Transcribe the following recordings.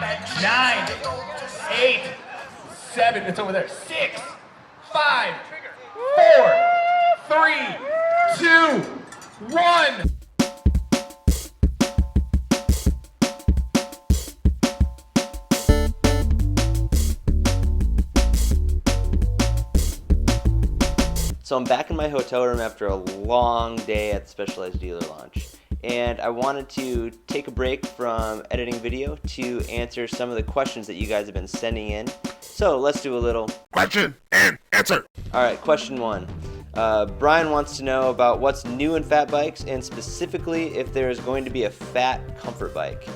9, 8, 7, it's over there. 6, 5, 4, 3, 2, 1. So I'm back in my hotel room after a long day at the Specialized Dealer launch, and I wanted to take a break from editing video to answer some of the questions that you guys have been sending in. So let's do a little question and answer. Alright, question 1. Brian wants to know about what's new in fat bikes, and specifically if there is going to be a fat comfort bike.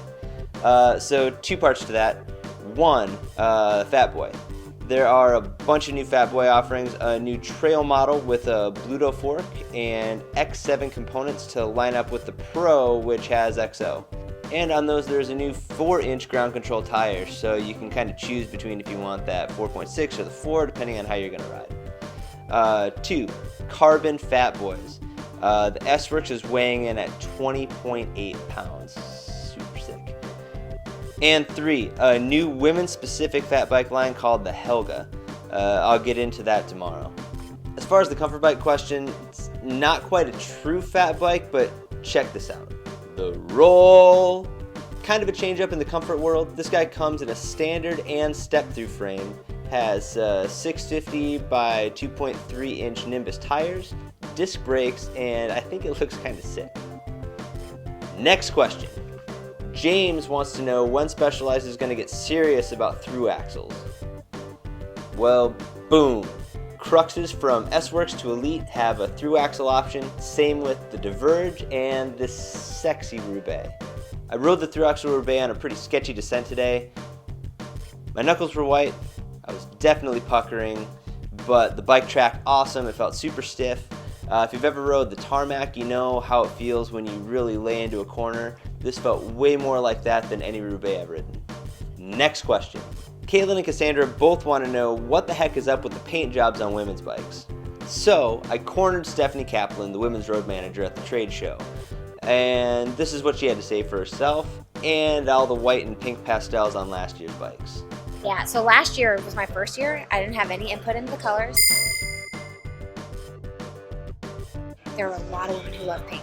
So 2 parts to that. 1, Fat Boy. There are a bunch of new Fat Boy offerings, a new trail model with a Bluto fork and X7 components to line up with the Pro, which has XO. And on those there's a new 4-inch ground control tire, so you can kind of choose between if you want that 4.6 or the 4, depending on how you're going to ride. 2, carbon Fat Boys. The S-Works is weighing in at 20.8 pounds. Super sick. And 3, a new women-specific fat bike line called the Helga. I'll get into that tomorrow. As far as the comfort bike question, it's not quite a true fat bike, but check this out. The Roll. Kind of a change up in the comfort world. This guy comes in a standard and step-through frame, has 650 by 2.3 inch Nimbus tires, disc brakes, and I think it looks kind of sick. Next question. James wants to know when Specialized is going to get serious about thru-axles. Well, boom. Cruxes from S-Works to Elite have a thru-axle option, same with the Diverge and this sexy Roubaix. I rode the thru-axle Roubaix on a pretty sketchy descent today. My knuckles were white, I was definitely puckering, but the bike tracked awesome, it felt super stiff. If you've ever rode the tarmac, you know how it feels when you really lay into a corner. This felt way more like that than any Roubaix I've ridden. Next question. Caitlin and Cassandra both want to know what the heck is up with the paint jobs on women's bikes. So I cornered Stephanie Kaplan, the women's road manager at the trade show. And this is what she had to say for herself and all the white and pink pastels on last year's bikes. Yeah, so last year was my first year. I didn't have any input into the colors. There are a lot of women who love pink.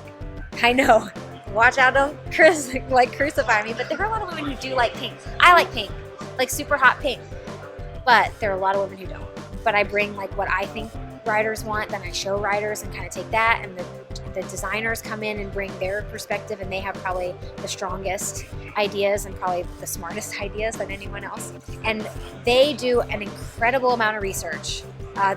I know. Watch out, don't crucify me, but there are a lot of women who do like pink. I like pink, like super hot pink, but there are a lot of women who don't. But I bring like what I think riders want, then I show riders and kind of take that, and the designers come in and bring their perspective, and they have probably the strongest ideas and probably the smartest ideas than anyone else. And they do an incredible amount of research.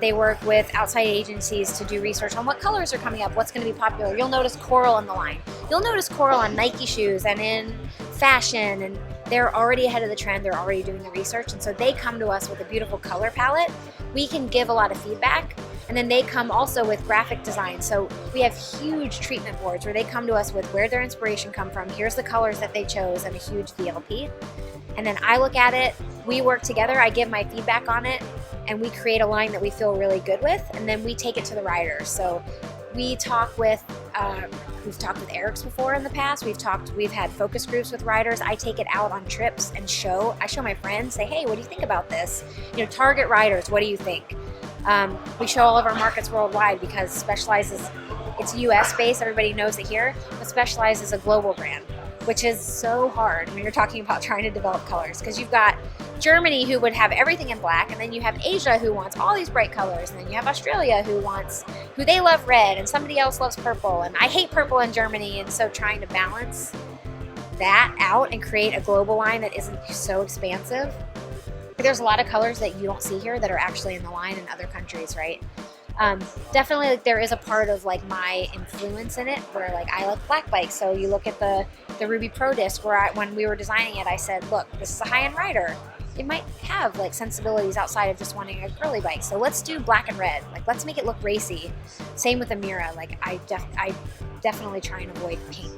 They work with outside agencies to do research on what colors are coming up, what's going to be popular. You'll notice coral on the line. You'll notice coral on Nike shoes and in fashion, and they're already ahead of the trend. They're already doing the research, and so they come to us with a beautiful color palette. We can give a lot of feedback, and then they come also with graphic design. So we have huge treatment boards where they come to us with where their inspiration come from. Here's the colors that they chose and a huge VLP. And then I look at it, we work together, I give my feedback on it, and we create a line that we feel really good with, and then we take it to the riders. So we talk with, we've talked with Eric's before in the past, we've had focus groups with riders. I take it out on trips and I show my friends, say, hey, what do you think about this? You know, target riders, what do you think? We show all of our markets worldwide because Specialized it's US based, everybody knows it here, but Specialized is a global brand, which is so hard when you're talking about trying to develop colors, because you've got Germany who would have everything in black, and then you have Asia who wants all these bright colors, and then you have Australia who they love red, and somebody else loves purple, and I hate purple in Germany, and so trying to balance that out and create a global line that isn't so expansive. There's a lot of colors that you don't see here that are actually in the line in other countries, right? Definitely, like, there is a part of like my influence in it where like I like black bikes. So you look at the Ruby Pro disc where when we were designing it, I said, look, this is a high-end rider. It might have like sensibilities outside of just wanting a curly bike. So let's do black and red. Like, let's make it look racy. Same with the Mira. Like I definitely try and avoid pink.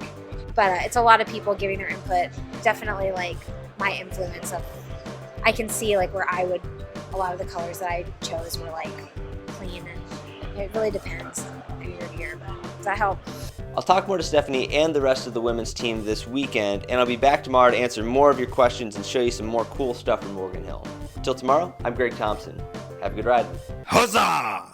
But it's a lot of people giving their input. Definitely like my influence of, I can see like where a lot of the colors that I chose were like clean, and it really depends year to year, but does that help? I'll talk more to Stephanie and the rest of the women's team this weekend, and I'll be back tomorrow to answer more of your questions and show you some more cool stuff from Morgan Hill. Until tomorrow, I'm Greg Thompson. Have a good ride. Huzzah!